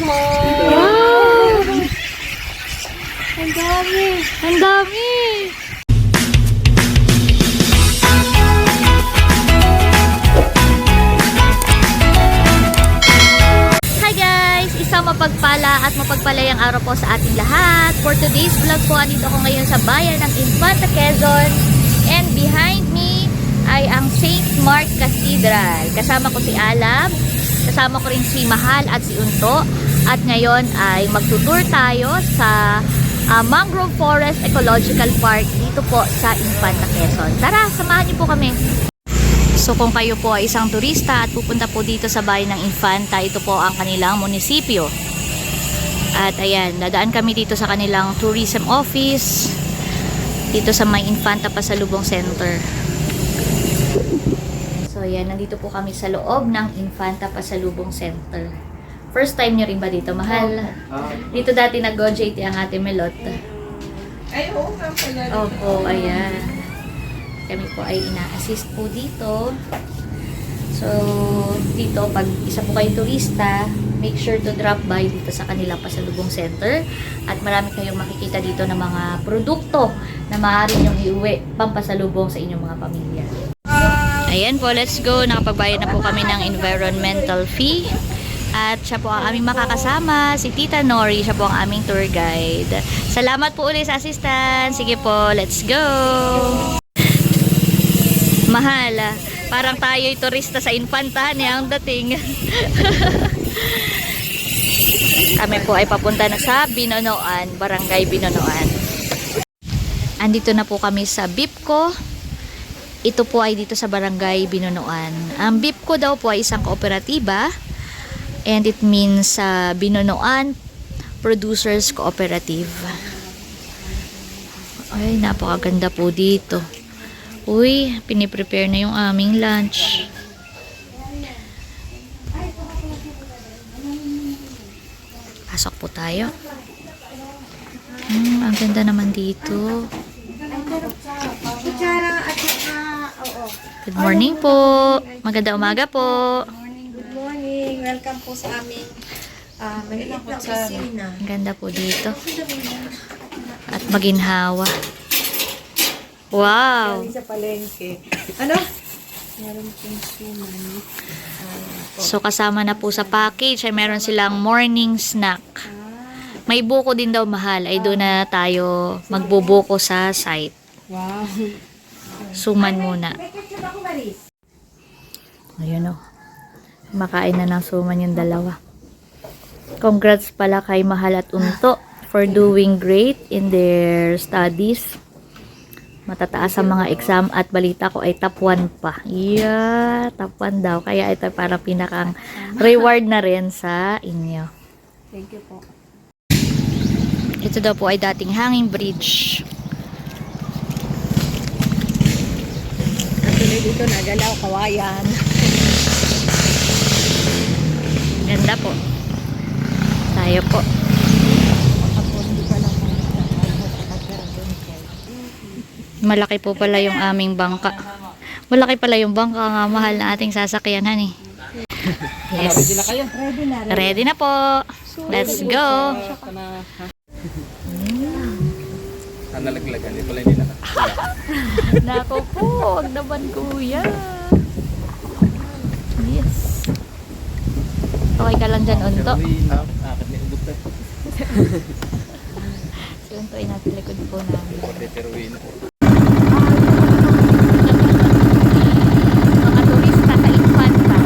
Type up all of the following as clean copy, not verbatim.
Wow! Ang dami! Ang dami! Hi guys! Isang mapagpala at mapagpalayang araw po sa ating lahat. For today's vlog po, andito ako ngayon sa bayan ng Infanta, Quezon. And behind me ay ang St. Mark Cathedral. Kasama ko si Alab, kasama ko rin si Mahal at si Unto. At ngayon ay magtutour tayo sa Mangrove Forest Ecological Park dito po sa Infanta, Quezon. Tara, samahan niyo po kami. So kung kayo po ay isang turista at pupunta po dito sa bayan ng Infanta, ito po ang kanilang munisipyo. At ayan, dadaan kami dito sa kanilang tourism office dito sa may Infanta Pasalubong Center. So ayan, nandito po kami sa loob ng Infanta Pasalubong Center. First time nyo rin ba dito, Mahal? Dito dati nag-go-JT ang Ate Melot. Ay, oo nga pala. Opo, ayan. Kami po ay ina-assist po dito. So, dito, pag isa po kayong turista, make sure to drop by dito sa kanilang pasalubong center. At marami kayong makikita dito ng mga produkto na maaari nyong iuwi pampasalubong sa inyong mga pamilya. Ayan po, let's go. Nakapagbayad na po kami ng environmental fee. At siya po ang aming makakasama, si Tita Nori. Siya po ang aming tour guide. Salamat po ulit sa assistant. Sige po, let's go! Mahal, parang tayo'y turista sa Infanta niya ang dating. Kami po ay papunta na sa Binonoan, Barangay Binonoan. Andito na po kami sa BIPCO. Ito po ay dito sa Barangay Binonoan. Ang BIPCO daw po ay isang kooperatiba. And it means Binonoan Producers Cooperative. Ay, napakaganda po dito. Uy, piniprepare na yung aming lunch. Pasok po tayo. Ang ganda naman dito. Good morning po. Maganda umaga po. Welcome po sa aming maliit na opisina. Ang ganda po dito. At maginhawa. Wow! Sa palengke. Ano? Meron pong suman. So kasama na po sa package ay meron silang morning snack. May buko din daw, Mahal. Ay doon na tayo magbubuko sa site. Wow. Suman muna. Ayun o. Makain na ng suman yung dalawa. Congrats pala kay Mahal at Unto for doing great in their studies. Matataas ang mga exam at balita ko ay top 1 pa. Yeah, top 1 daw. Kaya ito parang pinakang reward na rin sa inyo. Thank you po. Ito daw po ay dating hanging bridge. Actually dito nagalaw kawayan. Ganda po. Tayo po. Malaki po pala yung aming bangka. Malaki pala yung bangka nga, Mahal, na ating sasakyan, honey. Yes. Ready na po. Let's go. Nalaglagan, di pala hindi Nako po, wag naman kuya. Yes. Okay ka lang dyan, Unto. Si Unto ay nasa likod po namin. Mga turista sa Infanta.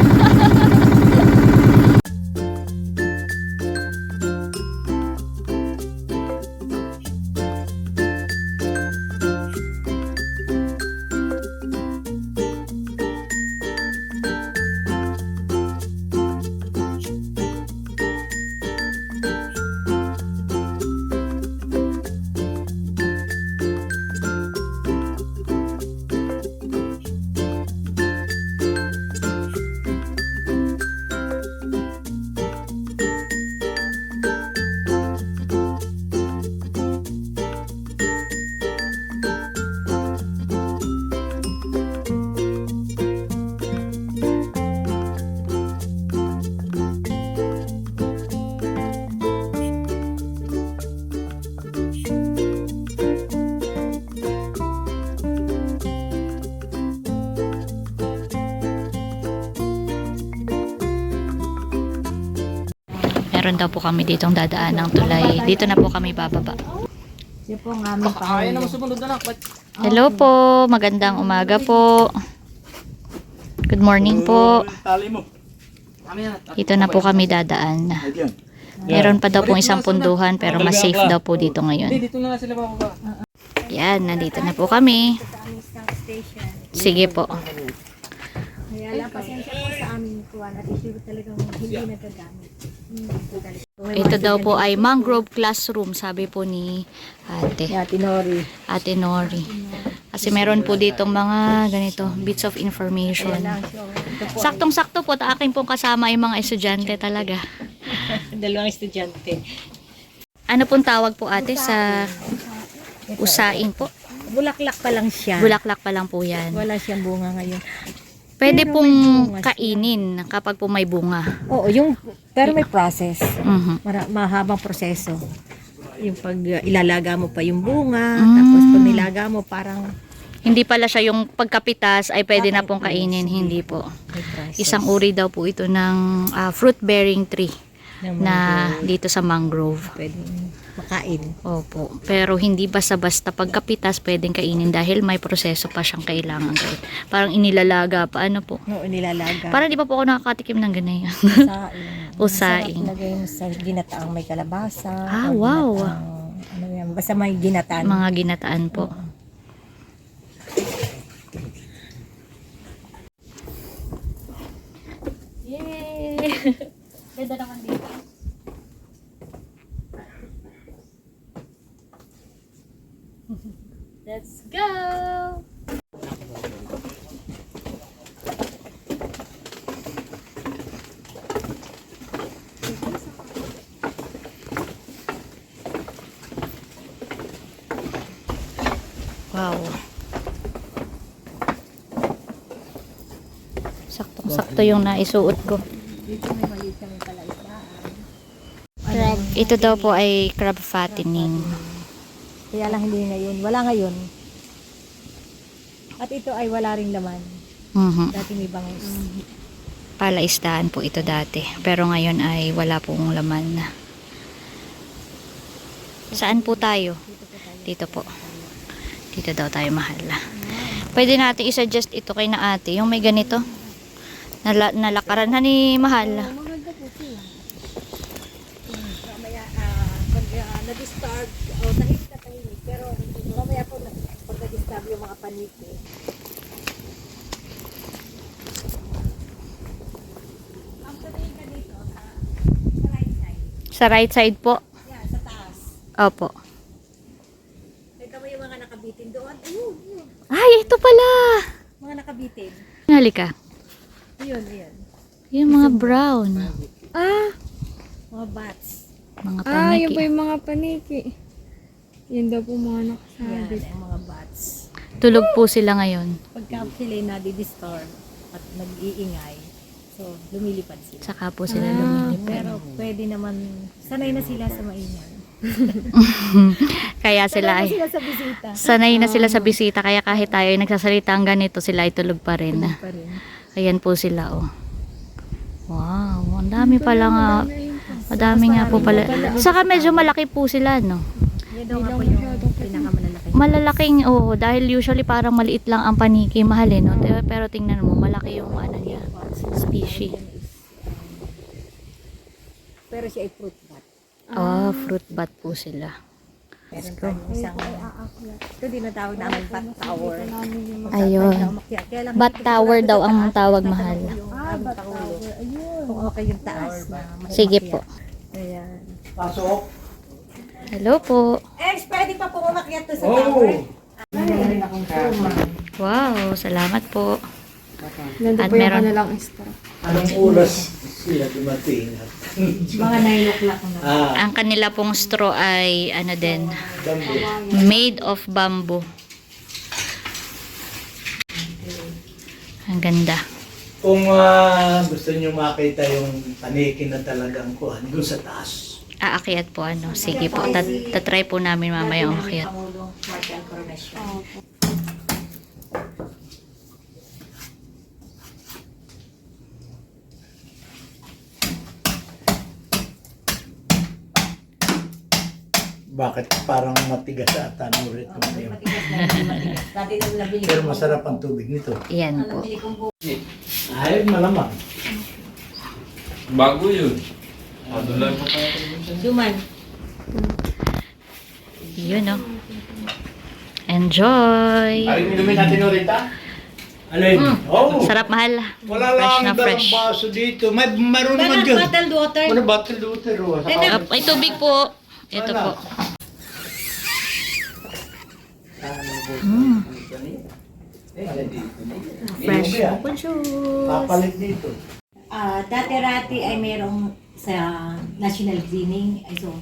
meron daw po kami ditong dadaan ng tulay. Dito na po kami bababa. Yan po ang aming Kaya pangulo. naman sumunod na. Ba't? Hello po, magandang umaga po. Good morning po. Tali mo. Kami yan. Dito na po kami dadaan. Meron pa daw pong isang punduhan pero mas safe daw po dito Hindi, ngayon. dito na nga sila bababa. Yan, nandito na po kami. Sa aming stock station. Sige po. Kaya lang, pasensya po sa aming kuwan at issue talagang hindi nagagamit. Ito daw po ay mangrove classroom, sabi po ni ate. Tinori. Ate Nori. Kasi meron po ditong mga ganito, bits of information. Saktong-sakto po, aking pong kasama yung mga estudyante talaga. Dalawang estudyante. Ano pong tawag po ate sa usain po? Bulaklak pa lang siya. Bulaklak pa lang po yan. Wala siyang bunga ngayon. Pwede Pero pong may bunga siya. kainin kapag po may bunga. Oo, pero may process. Mhm. Mahabang proseso. Yung pag ilalaga mo pa yung bunga, Mm. tapos pag nilaga mo parang Hindi pala siya yung pagkapitas ay pwede na pong kainin. Hindi po. may process. Isang uri daw po ito ng fruit-bearing tree na dito sa mangrove. pwedeng makain. Opo. Pero hindi basta-basta pagkapitas pwedeng kainin dahil may proseso pa siyang kailangan gawin. Parang inilalaga pa. Ano po? No, nilalaga. Parang di pa po ako nakakatikim ng ganyan. Usain. Usain. Masarap lagay mo sa ginataang may kalabasa. Ah, o wow. ginataang, ano yan, basta may ginataan. Mga ginataan po. Yay! Ganda naman dito. Let's go! Wow. Saktong-sakto yung naisuot ko. Dito may maliit kami pala isaan. Crab. Ito daw po ay crab fattening. Kaya lang hindi ngayon. Wala ngayon. At ito ay wala ring laman. Mhm. Dati may bangus. Palaisdaan po ito dati. Pero ngayon ay wala pong laman. Saan po tayo? Dito po. Dito daw tayo mahal. Pwede natin i-suggest ito kay na ate. Yung may ganito. Nalakaran na ni mahal. Maganda po siya. Mamaya, pag na-disturb, o tahimik na tahimik, pero mamaya po pag na-disturb yung mga paniki. Ang tumingin ka dito sa right side. Sa right side po. Yan, sa taas. Opo. Ito mo yung mga nakabitin doon. Ayun, yun. Ay, ito pala. Mga nakabitin. Halika. Yun, yun. Yung mga brown. Ah, Mga bats. Mga yun po paniki. yung mga paniki. Yun daw po mga Yan, nakasabit. ang mga bats. Tulog po sila ngayon. Pagka sila nadi-disturb at nag-iingay, so lumilipad sila. Saka po sila lumilipad. Pero pwede naman, sanay na sila sa maingay. Kaya sila ay Sila sa bisita. sanay na sila sa bisita. Kaya kahit tayo ay nagsasalita ang ganito, sila ay tulog pa rin. Pa rin. Ayan po sila, oh. Wow, ang dami pala nga. Madami nga po pala. Saka medyo malaki po sila, no? Yan daw nga po yung pinakamalalaki. Malalaking, oh, dahil usually parang maliit lang ang paniki, mahal eh, no? Pero tingnan mo, malaki yung ano niya, species. Pero siya ay fruit bat. Oh, fruit bat po sila. Meron tayong isang, ito dinatawag namin bat tower. Ayun. Kaya lang, Bat tower daw ang tawag, mahal. yung aming pangulo. Kung okay yung taas na may Sige umakyat. po. Ayan. Hello po. Ex, pwede pa po umakyat to sa tower. Wow, salamat po. Nandun At po yung meron- kanilang extra. Anong oras sila dumating? Mga 9 o'clock na. Ang kanila pong straw ay ano din, Bamboo. made of bamboo. Ang ganda. Kung gusto nyo makita yung paniki na talagang kuhan, doon sa taas. Aakyat po ano. Sige po. Tatry po namin mamaya ang akyat. Pangulong Marcial Coronation. Bakit parang matigas ata ng ulit ko ngayon. Matigas na, hindi matigas. Dati nang nabili Pero ko. masarap ang tubig nito. Yan Ang po. nabili kong buko. Ay, malamang. Bago yun. Adulay mo pa Duman. Yun o. Enjoy! Ay, inumin natin ulit Alin? Oh, Sarap, mahal. wala Fresh lang na dalang fresh. baso dito. Mayroon naman dyan. Bottled water. Ano bottled water? Oh. Ay, tubig po. Ito po. Mm. Fresh po juice. Papalit dito. Dati-rati ay merong sa national cleaning. Ay so,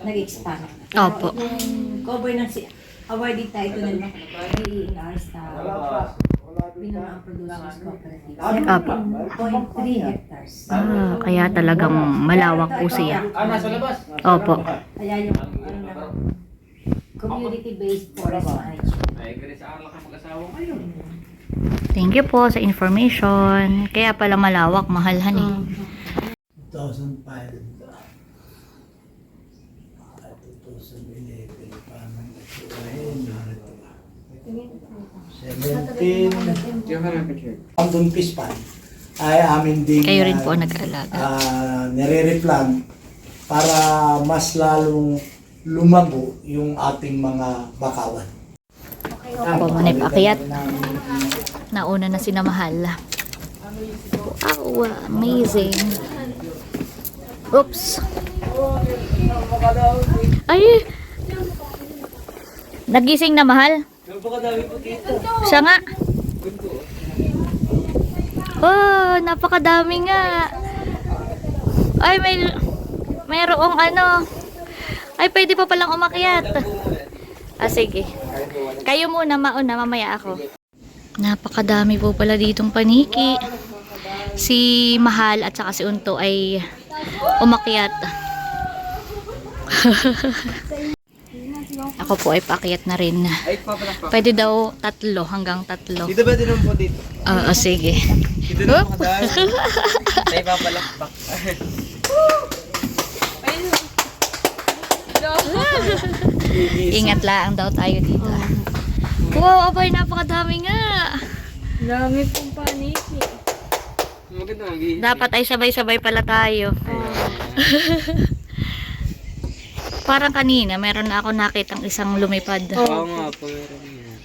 nag-expand. Opo. Yung cover ng awarded title ng DENR sa Binangang Producers Cooperative. Opo. 7.3 hectares. Kaya talagang malawak po siya. nasa labas. Opo. Kaya yung community-based forest management. Ay, kaya sa araw ka mag-asawa ngayon. Thank you po sa information. Kaya pala malawak, mahalhan eh. 2005. 2011. Paano ito? Ayun, narito. 17. Ang buntis pa ay amin din Kayo rin po ang nag-aalaga. nire-replant para mas lalong lumago yung ating mga bakawan. Opo, manay paakyat. Nauna na sinamahal. Wow, amazing. Oops. Ay! Nagising na mahal. Siya nga. Oh, napakadami nga. Ay, mayroong ano. Ay, pwede pa palang umakyat. Sige. Kayo muna, mauna, mamaya ako. Napakadami po pala ditong paniki. Si Mahal at saka si Unto ay umakyat. Ako po ay paakyat na rin. Pwede daw 3 hanggang 3. Dito ba din po dito? Oo, sige. Dito na po dahil. Ay, papalakpak. Ingat lang daw tayo dito. Wow, abay, napakadami nga. Dami pong paniki. Maganda mag-iisip. Dapat ay sabay-sabay pala tayo. Parang kanina, meron na ako nakitang isang lumipad. Oo nga po, meron yan.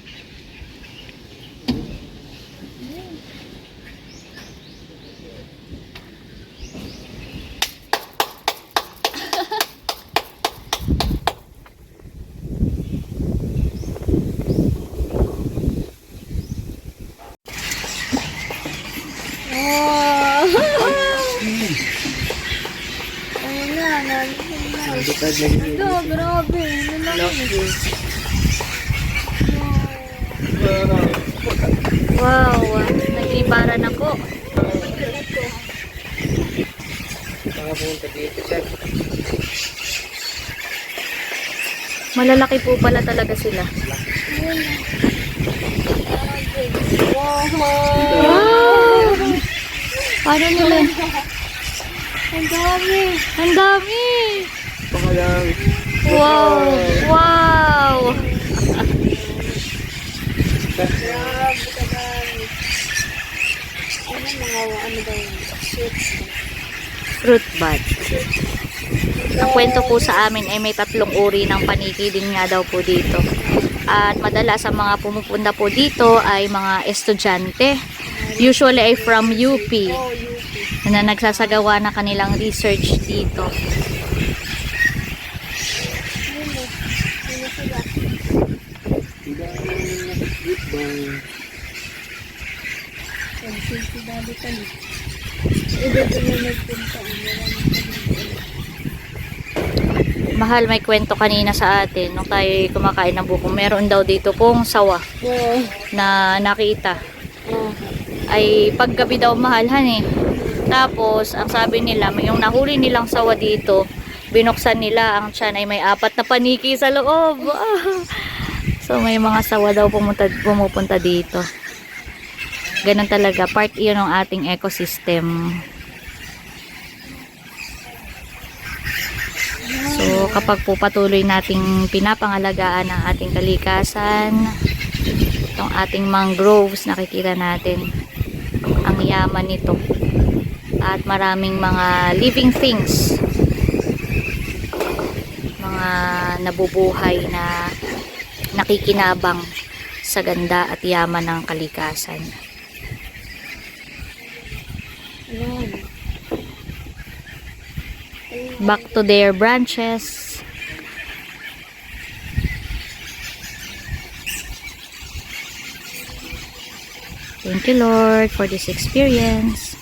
Ayun na, nalisin na. Ito, grabe. Wow, naglibara na po. Nakapunta dito siya. Malalaki po pala talaga sila. Wow! Paano nila? Ang dami. Ang dami! Pakalang. Wow! Wow! Grabe ka dami. Ano mga ano daw yun? Fruit bat. Ang kwento po sa amin ay may 3 uri ng paniki din nga daw po dito. At madalas ang mga pumupunta po dito ay mga estudyante. Usually ay from UP. Na nagsasagawa na kanilang research dito. Mahal, may kwento kanina sa atin nung tayo kumakain ng buko. Meron daw dito pong sawa na nakita. Ay paggabi daw mahalhan eh. Tapos ang sabi nila, yung nahuli nilang sawa dito, binuksan nila ang tiyan ay may 4 na paniki sa loob. So may mga sawa daw pumupunta dito. Ganun talaga, part iyon ng ating ecosystem. So kapag po patuloy nating pinapangalagaan ang ating kalikasan, itong ating mangroves, nakikita natin ang yaman nito. At maraming mga living things, mga nabubuhay na nakikinabang sa ganda at yaman ng kalikasan. Back to their branches. Thank you, Lord, for this experience.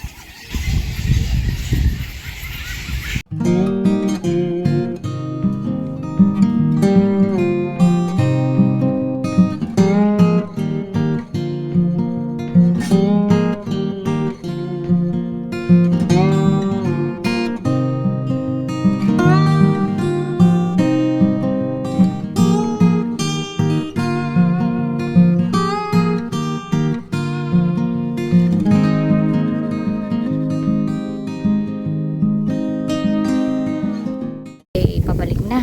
Pabalik na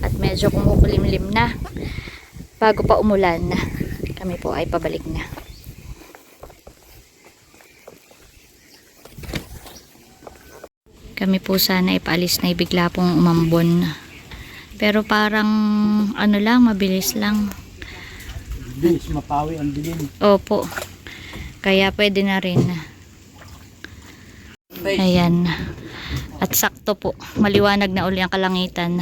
at medyo kumukulimlim na bago pa umulan. Kami po ay pabalik na. Kami po sana ipaalis na bigla pong umambon, pero parang ano lang, mabilis lang. Bilis mapawi ang dilim. Opo, kaya pwede na rin. Ayan. At sakto po, maliwanag na uli ang kalangitan.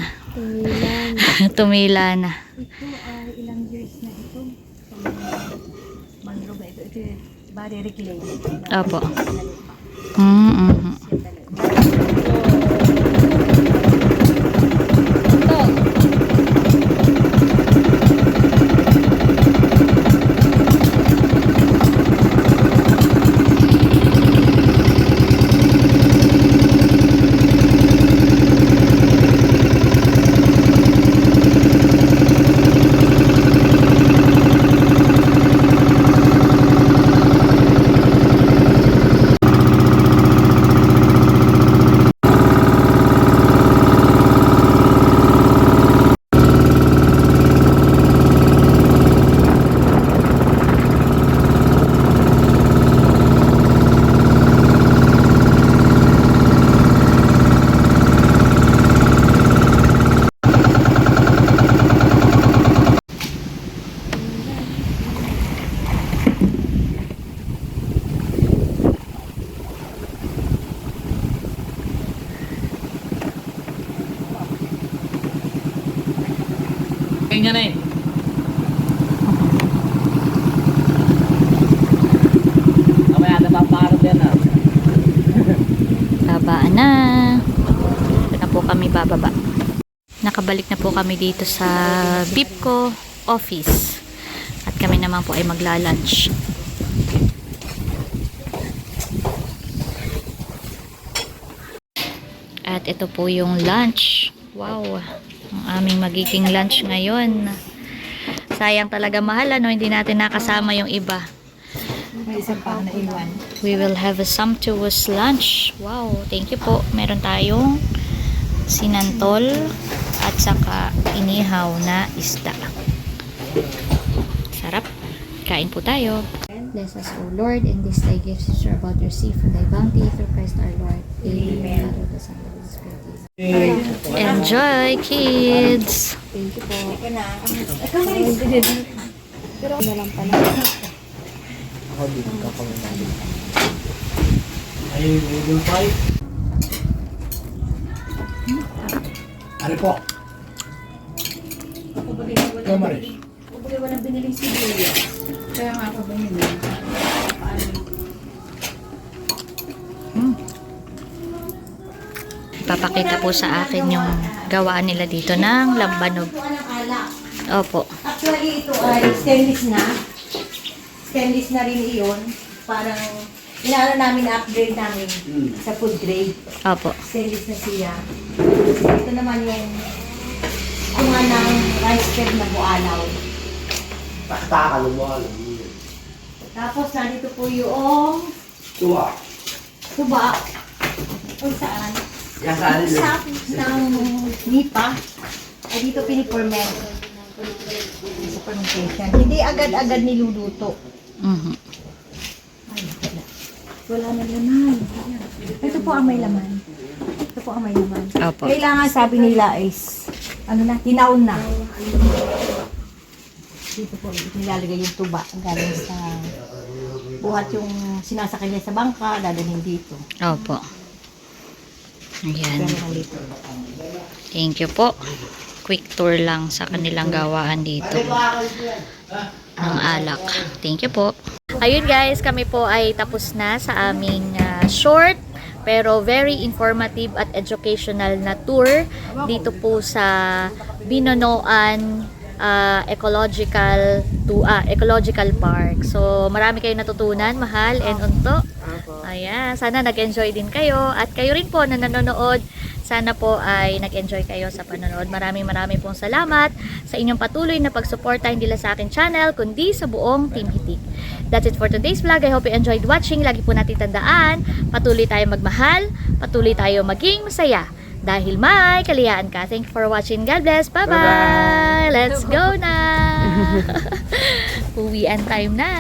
Tumila na. Ito ay ilang years na ito. Mangrove ito. Ito yung body reclaim. Opo. Mm-hmm. Kaya na eh. Mamaya na paparot yan ah. Babaan na. Ito na po kami bababa. Nakabalik na po kami dito sa BIPCO office. At kami naman po ay magla-lunch. At ito po yung lunch. Wow. Ang aming magiging lunch ngayon. Sayang talaga, mahal, ano, hindi natin nakasama yung iba. May isa pa na iwan. We will have a sumptuous lunch. Wow, thank you po. Meron tayong sinantol at saka inihaw na isda. Sarap. Kain po tayo. Bless us, O Lord, in this thy gifts which are about to receive from thy bounty through Christ our Lord. Amen. Enjoy, kids! Thank you po. Ika na. Pero na lang pala. Ako din, kapamanali. Ay, Google Fight. Ano po? Ako bagay na wala. Kamaris. Ako bagay walang biniling sibuya. Kaya nga ako ba yun? Paano? Papakita po sa akin yung gawaan nila dito ng lambanog. Ito ang alak. Opo. Actually, ito ay stainless na. Stainless na rin iyon. Parang inaano namin, upgrade namin sa food grade. Opo. Stainless na siya. Ito naman yung bunga ng rice cake na bualaw. Takakalumal. Tapos nandito po yung Tuwa. tuba. Kung saan? sap ng nipa ay dito piniperment sa fermentation. Hindi agad-agad niluluto. Mhm. Ay, wala na laman. Ito po ang may laman. Ito po ang may laman. Opo. Kailangan sabi nila is, tinaon na. Dito po nilalagay yung tuba galing sa buhat yung sinasakay niya sa bangka, dadalhin dito. Opo. Ayan. Pero dito. Thank you po. Quick tour lang sa kanilang gawaan dito. Ng alak. Thank you po. Ayun guys, kami po ay tapos na sa aming short pero very informative at educational na tour dito po sa Binonoan Ecological Park. So, marami kayong natutunan, mahal and unto. Ayan, sana nag-enjoy din kayo at kayo rin po na nanonood. Sana po ay nag-enjoy kayo sa panonood. Maraming pong salamat sa inyong patuloy na pagsuporta hindi lang sa akin channel kundi sa buong Team Hitik. That's it for today's vlog. I hope you enjoyed watching. Lagi po natin tandaan, patuloy tayo magmahal, patuloy tayo maging masaya. Dahil may kaliyaan ka. Thank you for watching. God bless. Bye-bye. Let's go na. Uwian time na.